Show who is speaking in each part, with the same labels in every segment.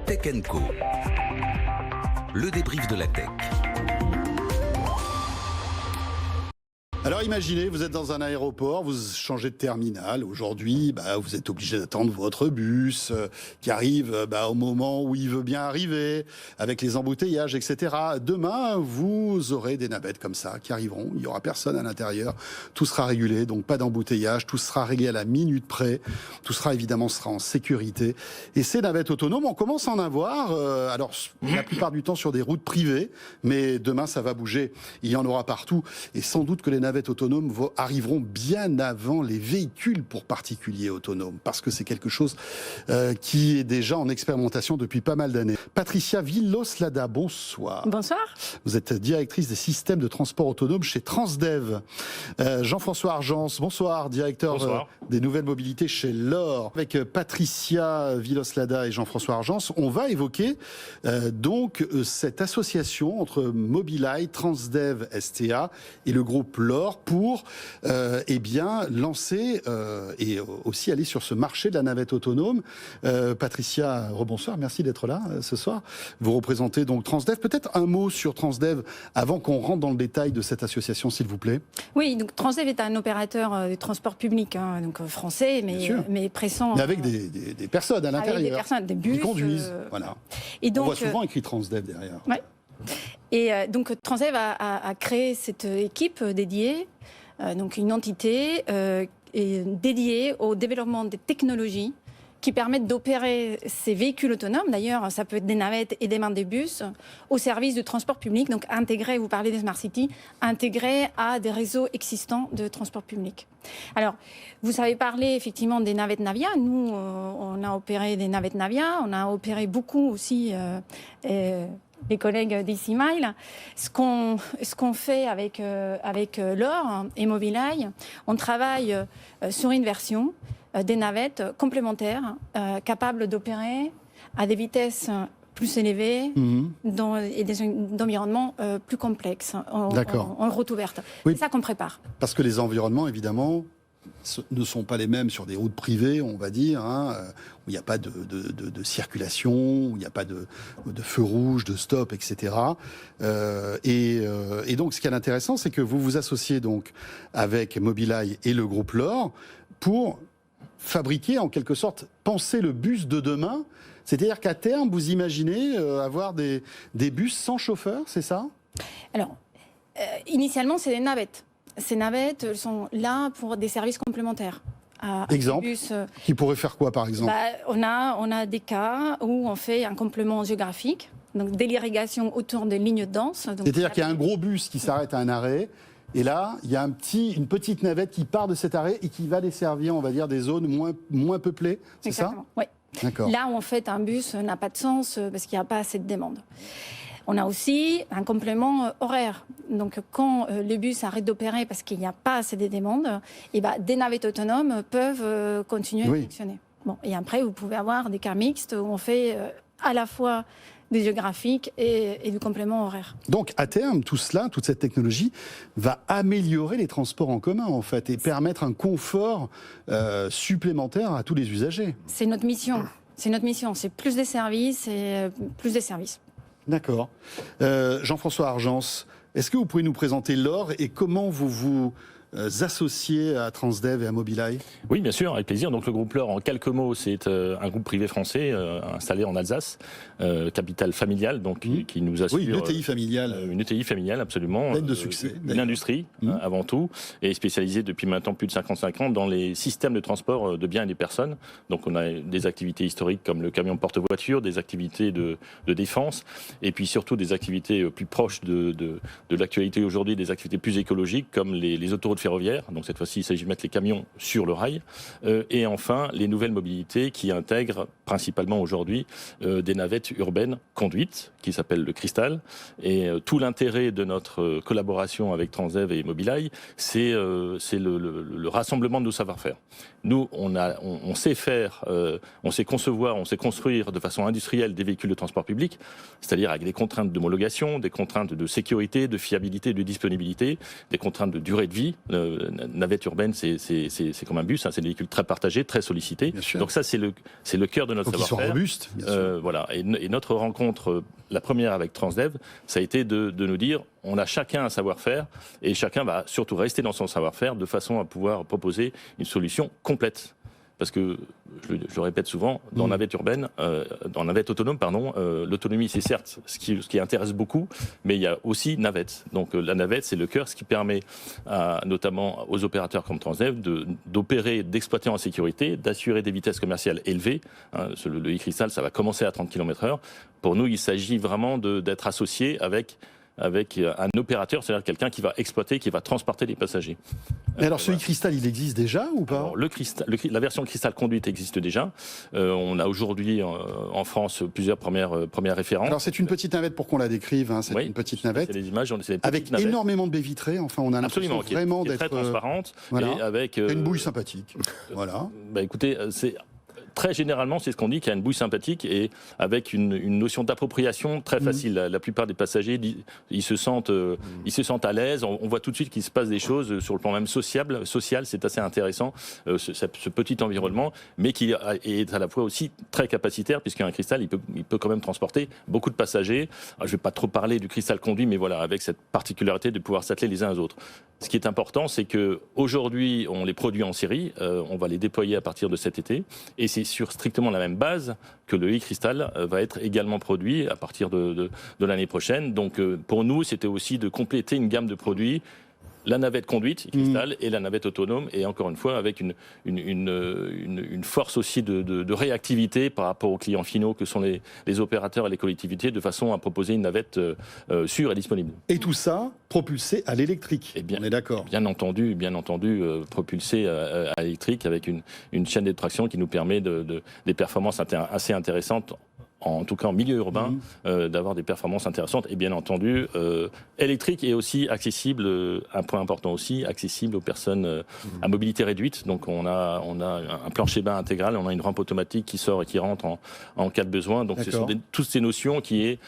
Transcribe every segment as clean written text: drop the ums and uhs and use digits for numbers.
Speaker 1: Tech & Co. Le débrief de la tech.
Speaker 2: Alors imaginez, vous êtes dans un aéroport, vous changez de terminal. Aujourd'hui, vous êtes obligé d'attendre votre bus qui arrive au moment où il veut bien arriver, avec les embouteillages, etc. Demain, vous aurez des navettes comme ça qui arriveront. Il n'y aura personne à l'intérieur. Tout sera régulé, donc pas d'embouteillage. Tout sera réglé à la minute près. Tout sera évidemment en sécurité. Et ces navettes autonomes, on commence à en avoir. Alors, la plupart du temps sur des routes privées, mais demain, ça va bouger. Il y en aura partout. Et sans doute que les navettes autonomes arriveront bien avant les véhicules pour particuliers autonomes, parce que c'est quelque chose qui est déjà en expérimentation depuis pas mal d'années. Patricia Villoslada, bonsoir.
Speaker 3: Bonsoir.
Speaker 2: Vous êtes directrice des systèmes de transport autonome chez Transdev. Jean-François Argence, bonsoir, directeur des nouvelles mobilités chez LOR. Avec Patricia Villoslada et Jean-François Argence, on va évoquer donc cette association entre Mobileye, Transdev STA et le groupe LOR pour lancer et aussi aller sur ce marché de la navette autonome. Patricia, rebonsoir, merci d'être là ce soir. Vous représentez donc Transdev. Peut-être un mot sur Transdev avant qu'on rentre dans le détail de cette association, s'il vous plaît.
Speaker 3: Oui, donc Transdev est un opérateur de transport public, donc français, mais pressant.
Speaker 2: Mais avec des personnes à l'intérieur.
Speaker 3: Avec des personnes, des bus.
Speaker 2: Qui conduisent, voilà.
Speaker 3: Et donc,
Speaker 2: on voit souvent écrit Transdev derrière.
Speaker 3: Ouais. Et donc Transdev a créé cette équipe dédiée, donc une entité dédiée au développement des technologies qui permettent d'opérer ces véhicules autonomes. D'ailleurs, ça peut être des navettes et des bus au service du transport public, donc intégrés, vous parlez des Smart Cities, intégrés à des réseaux existants de transport public. Alors, vous avez parlé effectivement des navettes Navia. Nous, on a opéré des navettes Navia, on a opéré beaucoup aussi les collègues d'Easy Mile. Ce qu'on fait avec LOR et Mobileye, on travaille sur une version des navettes complémentaires capables d'opérer à des vitesses plus élevées et des environnements plus complexes en route ouverte.
Speaker 2: Oui.
Speaker 3: C'est ça qu'on prépare.
Speaker 2: Parce que les environnements, évidemment, ne sont pas les mêmes sur des routes privées, on va dire, où il n'y a pas de circulation, où il n'y a pas de feu rouge, de stop, etc. Et donc, ce qui est intéressant, c'est que vous vous associez donc avec Mobileye et le groupe LOR pour fabriquer, en quelque sorte, penser le bus de demain. C'est-à-dire qu'à terme, vous imaginez avoir des bus sans chauffeur, c'est ça? Alors,
Speaker 3: initialement, c'est des navettes. Ces navettes sont là pour des services complémentaires.
Speaker 2: Exemple, qui pourrait faire quoi, par exemple?
Speaker 3: On a des cas où on fait un complément géographique, donc de l'irrigation autour des lignes denses.
Speaker 2: C'est-à-dire qu'il y a un gros bus qui s'arrête à un arrêt, et là, il y a une petite navette qui part de cet arrêt et qui va desservir, on va dire, des zones moins peuplées, c'est ça?
Speaker 3: Oui.
Speaker 2: D'accord.
Speaker 3: Là où en fait un bus n'a pas de sens parce qu'il n'y a pas assez de demande. On a aussi un complément horaire. Donc quand le bus arrête d'opérer parce qu'il n'y a pas assez de demandes, des navettes autonomes peuvent continuer à fonctionner. Bon, et après, vous pouvez avoir des cas mixtes où on fait à la fois du géographique et du complément horaire.
Speaker 2: Donc à terme, tout cela, toute cette technologie va améliorer les transports en commun en fait et permettre un confort supplémentaire à tous les usagers.
Speaker 3: C'est notre mission. C'est notre mission. C'est plus des services et plus des services.
Speaker 2: D'accord. Jean-François Argence, est-ce que vous pouvez nous présenter LOR et comment vous vous associés à Transdev et à Mobileye?
Speaker 4: Oui, bien sûr, avec plaisir. Donc le groupe LOR, en quelques mots, c'est un groupe privé français installé en Alsace, capitale familiale, donc qui nous assure...
Speaker 2: Oui, une ETI familiale.
Speaker 4: Une ETI familiale, absolument.
Speaker 2: Pleine de succès.
Speaker 4: Une industrie, avant tout, et spécialisée depuis maintenant plus de 55 ans dans les systèmes de transport de biens et des personnes. Donc on a des activités historiques comme le camion porte-voiture, des activités de défense, et puis surtout des activités plus proches de l'actualité aujourd'hui, des activités plus écologiques comme les autoroutes ferroviaire, donc cette fois-ci il s'agit de mettre les camions sur le rail, et enfin les nouvelles mobilités qui intègrent principalement aujourd'hui des navettes urbaines conduites, qui s'appellent le Cristal, et tout l'intérêt de notre collaboration avec Transdev et Mobileye, c'est le rassemblement de nos savoir-faire. Nous, on sait faire, on sait concevoir, on sait construire de façon industrielle des véhicules de transport public, c'est-à-dire avec des contraintes d'homologation, des contraintes de sécurité, de fiabilité, de disponibilité, des contraintes de durée de vie. Navette urbaine, c'est comme un bus, hein, c'est des véhicules très partagés, très sollicités. Donc ça, c'est le cœur de notre savoir-faire.
Speaker 2: Ils sont robustes, bien sûr.
Speaker 4: Voilà. Et notre rencontre, la première avec Transdev, ça a été de nous dire, on a chacun un savoir-faire et chacun va surtout rester dans son savoir-faire de façon à pouvoir proposer une solution complète. Parce que, je le répète souvent, dans navette urbaine, dans navette autonome, l'autonomie c'est certes ce qui intéresse beaucoup, mais il y a aussi navette. Donc la navette c'est le cœur, ce qui permet notamment aux opérateurs comme Transdev d'opérer, d'exploiter en sécurité, d'assurer des vitesses commerciales élevées. Hein, le e-Crystal, ça va commencer à 30 km/h. Pour nous, il s'agit vraiment d'être associé avec un opérateur, c'est-à-dire quelqu'un qui va exploiter, qui va transporter les passagers.
Speaker 2: Mais alors, ce e-Crystal, il existe déjà ou pas?
Speaker 4: Alors, la version Crystal conduite existe déjà. On a aujourd'hui en France plusieurs premières références.
Speaker 2: Alors, c'est une petite navette pour qu'on la décrive. Hein. C'est une petite navette.
Speaker 4: C'est des images,
Speaker 2: avec énormément de baies vitrées. Enfin, on a l'impression vraiment d'être
Speaker 4: très transparente.
Speaker 2: Voilà.
Speaker 4: Et avec
Speaker 2: une bouille sympathique. Voilà.
Speaker 4: Écoutez, c'est très généralement, c'est ce qu'on dit, qu'il y a une bouille sympathique et avec une notion d'appropriation très facile. La plupart des passagers, ils se sentent à l'aise. On voit tout de suite qu'il se passe des choses sur le plan même social. C'est assez intéressant, ce petit environnement, mais qui est à la fois aussi très capacitaire, puisqu'un Crystal, il peut quand même transporter beaucoup de passagers. Alors, je ne vais pas trop parler du Crystal conduit, mais voilà, avec cette particularité de pouvoir s'atteler les uns aux autres. Ce qui est important, c'est qu'aujourd'hui, on les produit en série. On va les déployer à partir de cet été. Et c'est sur strictement la même base que le e-Crystal va être également produit à partir de l'année prochaine. Donc pour nous, c'était aussi de compléter une gamme de produits, la navette conduite e-Crystal et la navette autonome, et encore une fois avec une force aussi de réactivité par rapport aux clients finaux que sont les opérateurs et les collectivités, de façon à proposer une navette sûre et disponible. Et
Speaker 2: tout ça propulsé à l'électrique, on est d'accord?
Speaker 4: Bien entendu, propulsé à l'électrique avec une chaîne de traction qui nous permet des performances assez intéressantes, en tout cas en milieu urbain, d'avoir des performances intéressantes et bien entendu électrique et aussi accessible, un point important aussi, accessible aux personnes à mobilité réduite. Donc on a un plancher bas intégral, on a une rampe automatique qui sort et qui rentre en cas de besoin. Donc ce sont toutes ces notions qui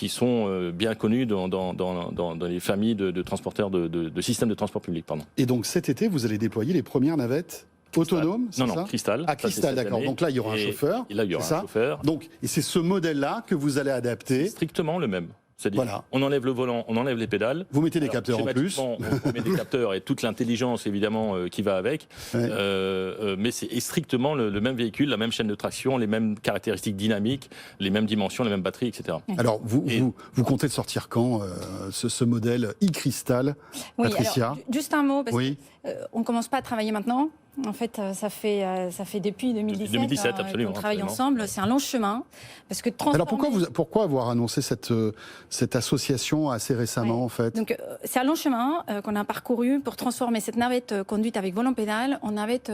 Speaker 4: sont bien connues dans les familles de transporteurs de systèmes de transport public.
Speaker 2: Et donc cet été, vous allez déployer les premières navettes autonome, c'est ça?
Speaker 4: Non, Crystal.
Speaker 2: Ah, Crystal, d'accord. Donc là, il y aura un chauffeur.
Speaker 4: Et là, il y aura un chauffeur.
Speaker 2: Donc, et c'est ce modèle-là que vous allez adapter.
Speaker 4: Strictement le même. C'est-à-dire, on enlève le volant, on enlève les pédales.
Speaker 2: Vous mettez des capteurs en plus.
Speaker 4: On met des capteurs et toute l'intelligence, évidemment, qui va avec. Mais c'est strictement le même véhicule, la même chaîne de traction, les mêmes caractéristiques dynamiques, les mêmes dimensions, les mêmes batteries, etc.
Speaker 2: Alors, vous comptez de sortir quand ce modèle e-Crystal, Patricia?
Speaker 3: Alors, juste un mot, parce qu'on ne commence pas à travailler maintenant. En fait, ça fait depuis 2017
Speaker 4: absolument,
Speaker 3: qu'on travaille ensemble. C'est un long chemin. Parce que
Speaker 2: alors pourquoi avoir annoncé cette association assez récemment, en fait?
Speaker 3: Donc, c'est un long chemin qu'on a parcouru pour transformer cette navette conduite avec volant pédale en navette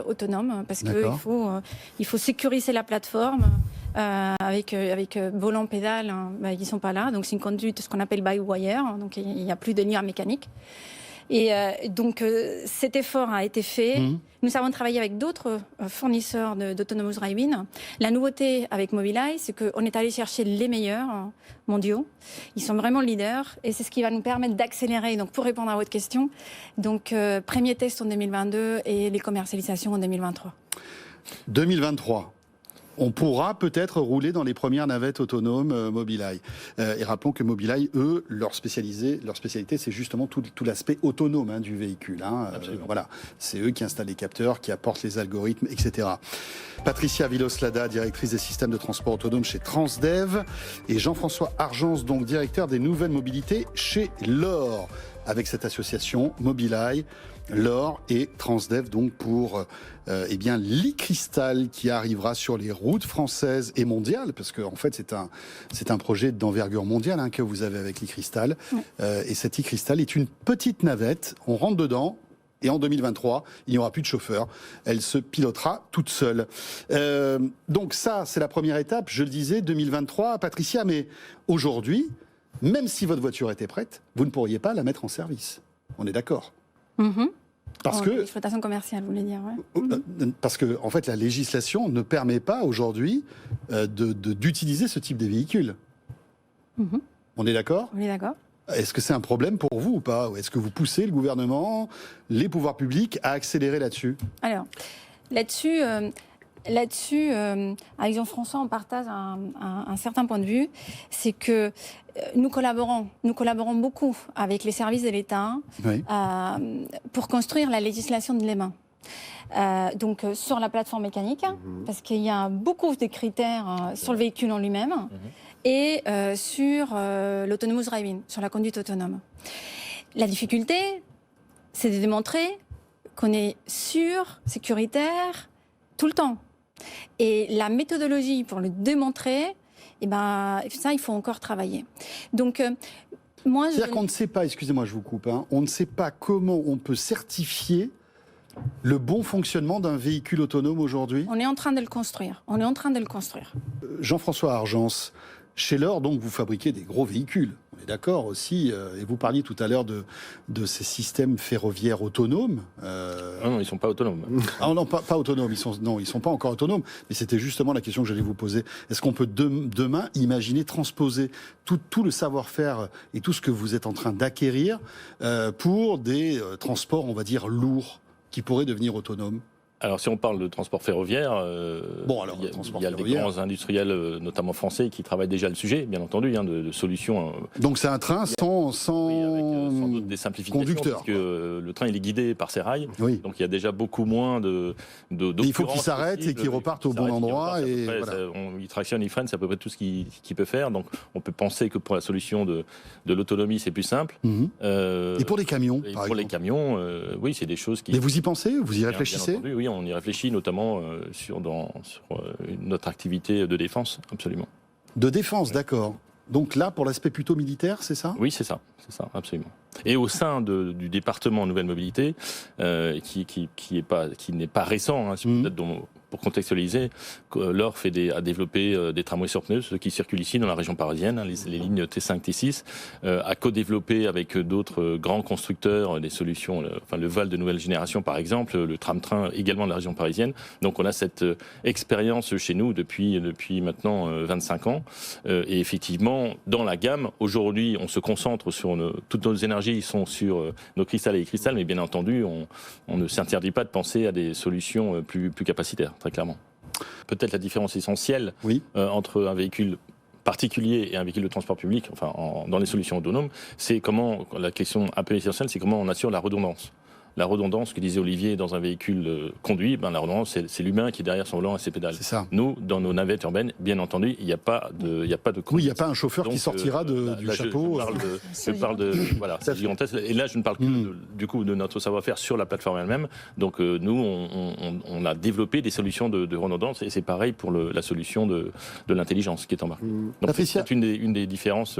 Speaker 3: autonome. Parce qu'il faut sécuriser la plateforme. Avec volant pédale, ils ne sont pas là. Donc, c'est une conduite, ce qu'on appelle by-wire. Donc, il n'y a plus de lien mécanique. Et donc, cet effort a été fait. Nous avons travaillé avec d'autres fournisseurs d'autonomous driving. La nouveauté avec Mobileye, c'est qu'on est allé chercher les meilleurs mondiaux. Ils sont vraiment leaders et c'est ce qui va nous permettre d'accélérer. Donc, pour répondre à votre question, donc, premier test en 2022 et les commercialisations en 2023. 2023.
Speaker 2: On pourra peut-être rouler dans les premières navettes autonomes Mobileye. Et rappelons que Mobileye, eux, leur spécialité, c'est justement tout l'aspect autonome du véhicule. Voilà, c'est eux qui installent les capteurs, qui apportent les algorithmes, etc. Patricia Villoslada, directrice des systèmes de transport autonome chez Transdev, et Jean-François Argence, donc directeur des nouvelles mobilités chez LOR, avec cette association Mobileye, LOR et Transdev, donc pour l'e-Crystal qui arrivera sur les routes françaises et mondiales, parce qu'en fait c'est un projet d'envergure mondiale que vous avez avec l'e-Crystal. Et cet e-Crystal est une petite navette, on rentre dedans. Et en 2023, il n'y aura plus de chauffeur. Elle se pilotera toute seule. Donc ça, c'est la première étape. Je le disais, 2023, Patricia. Mais aujourd'hui, même si votre voiture était prête, vous ne pourriez pas la mettre en service. On est d'accord? Parce que
Speaker 3: l'exploitation commerciale, vous voulez dire,
Speaker 2: parce que en fait, la législation ne permet pas aujourd'hui d'utiliser ce type de véhicule. On est d'accord?
Speaker 3: On est d'accord.
Speaker 2: Est-ce que c'est un problème pour vous ou pas? Ou est-ce que vous poussez le gouvernement, les pouvoirs publics à accélérer là-dessus?
Speaker 3: Alors, là-dessus, avec Jean-François, on partage un certain point de vue. C'est que nous collaborons beaucoup avec les services de l'État
Speaker 2: Oui.
Speaker 3: pour construire la législation de l'EMA. Donc sur la plateforme mécanique, parce qu'il y a beaucoup de critères sur le véhicule en lui-même, et sur l'autonomous driving, sur la conduite autonome. La difficulté, c'est de démontrer qu'on est sûr, sécuritaire, tout le temps. Et la méthodologie pour le démontrer, eh ben, ça, il faut encore travailler. Donc, moi,
Speaker 2: C'est-à-dire qu'on ne sait pas, excusez-moi, je vous coupe, hein, on ne sait pas comment on peut certifier le bon fonctionnement d'un véhicule autonome aujourd'hui.
Speaker 3: On est en train de le construire.
Speaker 2: Jean-François Argens, chez L'Or, donc, vous fabriquez des gros véhicules. On est d'accord aussi. Et vous parliez tout à l'heure de ces systèmes ferroviaires autonomes.
Speaker 4: Non, ils ne sont pas autonomes.
Speaker 2: Ah non, pas autonomes. Ils sont pas encore autonomes. Mais c'était justement la question que j'allais vous poser. Est-ce qu'on peut demain imaginer transposer tout le savoir-faire et tout ce que vous êtes en train d'acquérir pour des transports, on va dire, lourds, qui pourraient devenir autonomes?
Speaker 4: Alors, si on parle de transport ferroviaire, il y a des grands industriels, notamment français, qui travaillent déjà le sujet, bien entendu, de solutions.
Speaker 2: Donc c'est un train sans
Speaker 4: sans doute des simplifications,
Speaker 2: conducteur,
Speaker 4: parce que le train il est guidé par ses rails,
Speaker 2: oui.
Speaker 4: Donc il y a déjà beaucoup moins
Speaker 2: il faut qu'il s'arrête et qu'il reparte au bon endroit. Et voilà.
Speaker 4: Il tractionne, il freine, c'est à peu près tout ce qu'il peut faire. Donc on peut penser que pour la solution de l'autonomie, c'est plus simple.
Speaker 2: Et pour les camions, par exemple.
Speaker 4: Pour les camions, oui, c'est des choses qui...
Speaker 2: Mais vous y pensez? Vous y réfléchissez?
Speaker 4: Bien entendu, oui, on y réfléchit, notamment sur notre activité de défense, absolument.
Speaker 2: De défense, d'accord. Donc là, pour l'aspect plutôt militaire, c'est ça?
Speaker 4: Oui, c'est ça, absolument. Et au sein du département Nouvelle Mobilité, qui n'est pas récent, hein, peut-être pour contextualiser, L'Or a développé des tramways sur pneus, ceux qui circulent ici dans la région parisienne, hein, les lignes T5, T6, a co-développé avec d'autres grands constructeurs des solutions, le Val de nouvelle génération par exemple, le tram-train également de la région parisienne. Donc on a cette expérience chez nous depuis maintenant 25 ans. Et effectivement, dans la gamme, aujourd'hui, on se concentre sur toutes nos énergies sont sur nos cristals et les cristals, mais bien entendu, on ne s'interdit pas de penser à des solutions plus capacitaires, très clairement. Peut-être la différence essentielle entre un véhicule particulier et un véhicule de transport public, dans les solutions autonomes, c'est la question un peu essentielle, c'est comment on assure la redondance. La redondance, que disait Olivier, dans un véhicule conduit, la redondance, c'est l'humain qui est derrière son volant et ses pédales. C'est ça. Nous, dans nos navettes urbaines, bien entendu, il n'y a pas de conduite.
Speaker 2: Oui, il n'y a pas un chauffeur qui sortira du chapeau.
Speaker 4: Je parle de voilà, c'est gigantesque. Et là, je ne parle que du coup de notre savoir-faire sur la plateforme elle-même. Donc nous, on a développé des solutions de redondance, et c'est pareil pour la solution de l'intelligence qui est embarquée. Donc c'est une des différences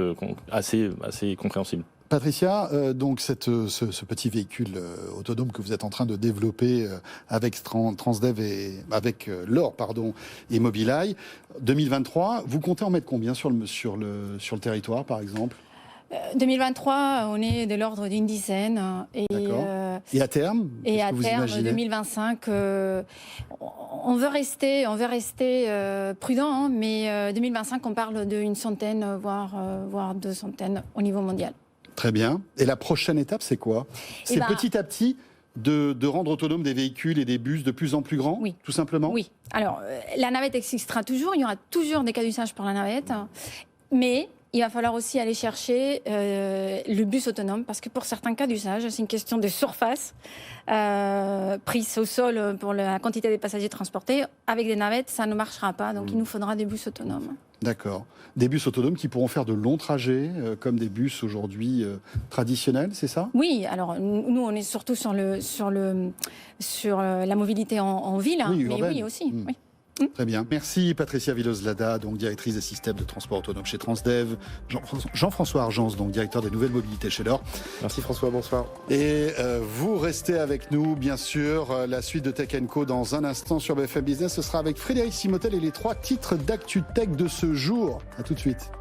Speaker 4: assez compréhensibles.
Speaker 2: Patricia, donc ce petit véhicule autonome que vous êtes en train de développer avec Transdev et avec L'Or, et Mobileye, 2023, vous comptez en mettre combien sur le territoire, par exemple?
Speaker 3: 2023, on est de l'ordre d'une dizaine.
Speaker 2: Et à terme?
Speaker 3: Et à terme, 2025, on veut rester prudent, hein, mais 2025, on parle d'une centaine, voire 200 au niveau mondial.
Speaker 2: Très bien. Et la prochaine étape, c'est quoi? C'est petit à petit de rendre autonomes des véhicules et des bus de plus en plus grands, tout simplement?
Speaker 3: Oui. Alors, la navette existera toujours. Il y aura toujours des cas d'usage pour la navette. Mais il va falloir aussi aller chercher le bus autonome, parce que pour certains cas d'usage, c'est une question de surface prise au sol pour la quantité des passagers transportés. Avec des navettes, ça ne marchera pas. Donc, il nous faudra des bus autonomes.
Speaker 2: D'accord. Des bus autonomes qui pourront faire de longs trajets, comme des bus aujourd'hui traditionnels, c'est ça? Oui, alors nous, on est surtout sur la mobilité en ville, hein, mais oui aussi. Oui. Très bien. Merci Patricia Villos-Lada, donc directrice des systèmes de transport autonome chez Transdev. Jean-François Argens, donc directeur des nouvelles mobilités chez L'Or.
Speaker 5: Merci François, bonsoir.
Speaker 2: Et vous restez avec nous, bien sûr. La suite de Tech & Co dans un instant sur BFM Business. Ce sera avec Frédéric Simotel et les 3 titres d'Actu Tech de ce jour. À tout de suite.